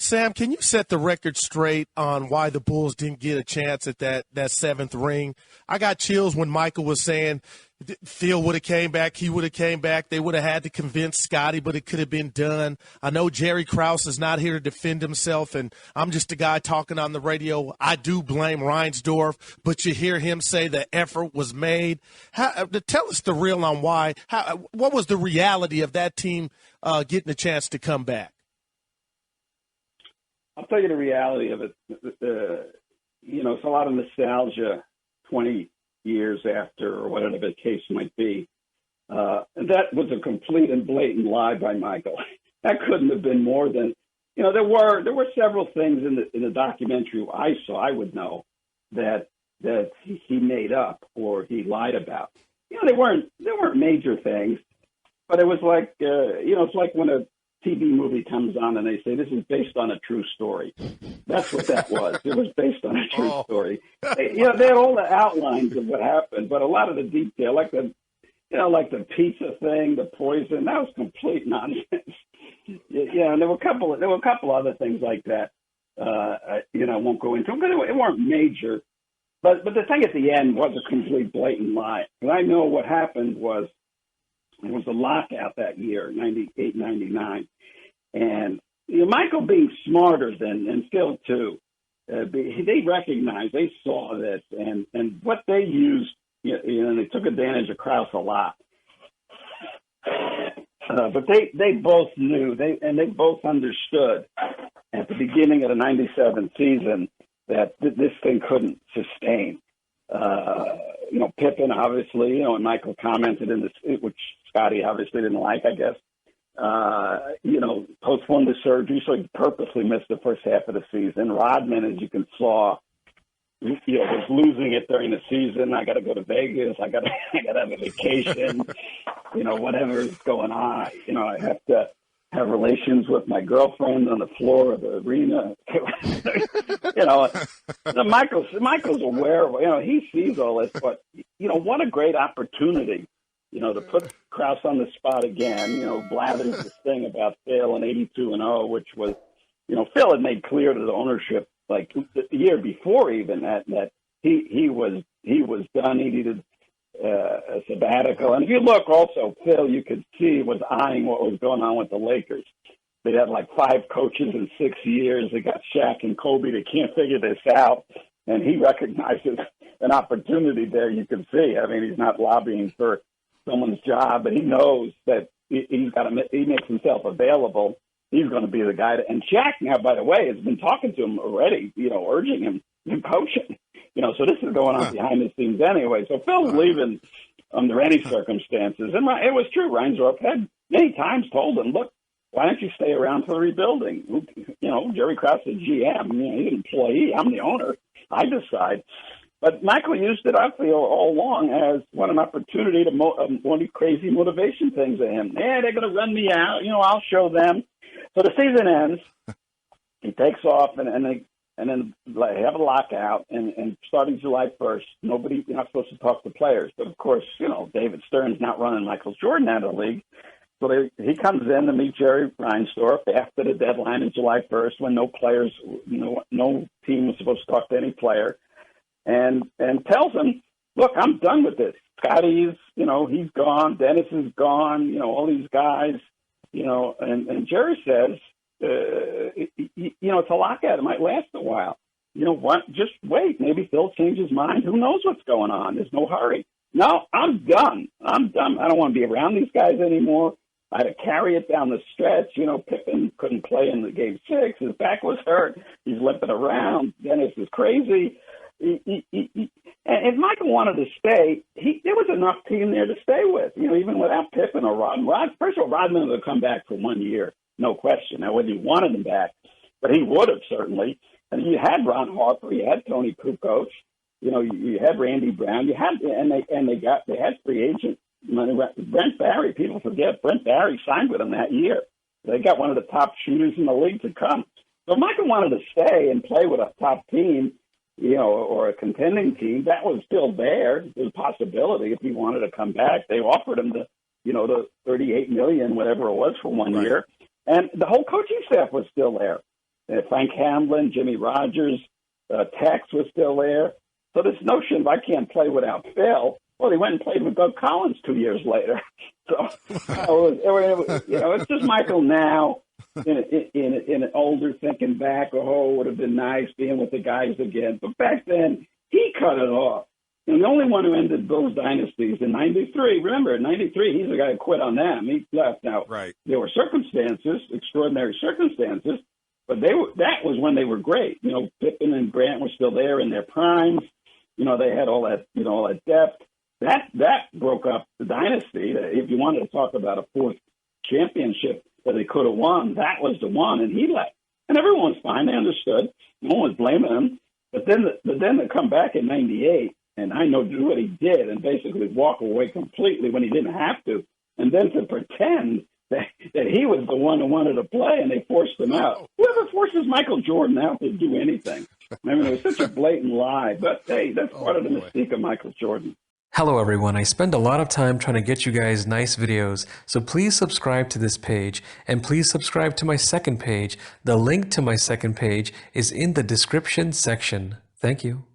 Sam, can you set the record straight on why the Bulls didn't get a chance at that seventh ring? I got chills when Michael was saying Phil would have came back, he would have came back. They would have had to convince Scotty, but it could have been done. I know Jerry Krause is not here to defend himself, and I'm just a guy talking on the radio. I do blame Reinsdorf, but you hear him say the effort was made. Tell us the real on why. What was the reality of that team getting a chance to come back? I'll tell you the reality of it. It's a lot of nostalgia 20 years after, or whatever the case might be. And that was a complete and blatant lie by Michael. That couldn't have been more than, there were several things in the documentary I saw, I would know, that he made up or he lied about. They weren't major things, but it was like, it's like when a TV movie comes on and they say, this is based on a true story. That's what that was. It was based on a true story. They had all the outlines of what happened, but a lot of the detail, like the pizza thing, the poison, that was complete nonsense. And there were a couple other things like that. I won't go into them because it weren't major. But the thing at the end was a complete blatant lie. And I know what happened was, it was a lockout that year, 98, 99. And Michael being smarter and Phil too, they recognized, they saw this, and what they used, they took advantage of Krause a lot. But they both knew, they both understood at the beginning of the 97 season that this thing couldn't sustain. Pippen, obviously, and Michael commented in this, which Scotty obviously didn't like, I guess, postponed the surgery, so he purposely missed the first half of the season. Rodman, as you can saw, was losing it during the season. I got to go to Vegas. I got to have a vacation. Whatever is going on. I have to have relations with my girlfriend on the floor of the arena. Michael's aware of, he sees all this, but, what a great opportunity, to put Krause on the spot again, blathers this thing about Phil and 82-0, which was, Phil had made clear to the ownership, like the year before even that he was done. He needed a sabbatical. And if you look also, Phil, you could see was eyeing what was going on with the Lakers. They had like 5 coaches in 6 years. They got Shaq and Kobe. They can't figure this out. And he recognizes an opportunity there. You can see. I mean, he's not lobbying for someone's job, but he knows that he makes himself available. He's going to be the guy. And Shaq now, by the way, has been talking to him already, urging him to coach him. So this is going on behind the scenes anyway. So Phil's leaving under any circumstances. And it was true. Reinsdorf had many times told him, look, why don't you stay around for the rebuilding? Jerry Krause is GM. He's an employee. I'm the owner. I decide. But Michael used it, I feel, all along as an opportunity to one of these crazy motivation things at him. They're going to run me out. I'll show them. So the season ends. He takes off, and then they have a lockout. And starting July 1st, you're not supposed to talk to players. But, of course, David Stern's not running Michael Jordan out of the league. So he comes in to meet Jerry Reinsdorf after the deadline in July 1st when no players, no team was supposed to talk to any player, and tells him, look, I'm done with this. Scotty's, he's gone. Dennis is gone. All these guys, and Jerry says, it's a lockout. It might last a while. What? Just wait. Maybe Phil changes his mind. Who knows what's going on? There's no hurry. No, I'm done. I don't want to be around these guys anymore. I had to carry it down the stretch. Pippen couldn't play in the game 6. His back was hurt. He's limping around. Dennis is crazy. If Michael wanted to stay, there was enough team there to stay with. Even without Pippen or Rodman. First of all, Rodman would have come back for 1 year, no question. Now, whether he wanted him back, but he would have certainly. And you had Ron Harper, you had Tony Kukoc, you had Randy Brown, they had free agent. Brent Barry, people forget, Brent Barry signed with them that year. They got one of the top shooters in the league to come. So Michael wanted to stay and play with a top team, or a contending team. That was still there. There was a possibility if he wanted to come back. They offered him the $38 million, whatever it was, for 1 year. And the whole coaching staff was still there. Frank Hamlin, Jimmy Rogers, Tex was still there. So this notion of I can't play without Phil, well, he went and played with Doug Collins 2 years later. So it's just Michael now in an older thinking back, oh, it would have been nice being with the guys again. But back then, he cut it off. And the only one who ended Bill's dynasties in 93, remember, in 93, he's the guy who quit on them. He left. Now, there were circumstances, extraordinary circumstances, but that was when they were great. Pippen and Grant were still there in their primes. They had all that depth. That broke up the dynasty. If you wanted to talk about a fourth championship that they could have won, that was the one, and he left. And everyone was fine. They understood. No one was blaming him. But then to come back in 98, and I know what he did, and basically walk away completely when he didn't have to, and then to pretend that he was the one who wanted to play, and they forced him out. Whoever forces Michael Jordan out to do anything? I mean, it was such a blatant lie. But, hey, that's part of the mystique of Michael Jordan. Hello everyone, I spend a lot of time trying to get you guys nice videos, so please subscribe to this page, and please subscribe to my second page. The link to my second page is in the description section. Thank you.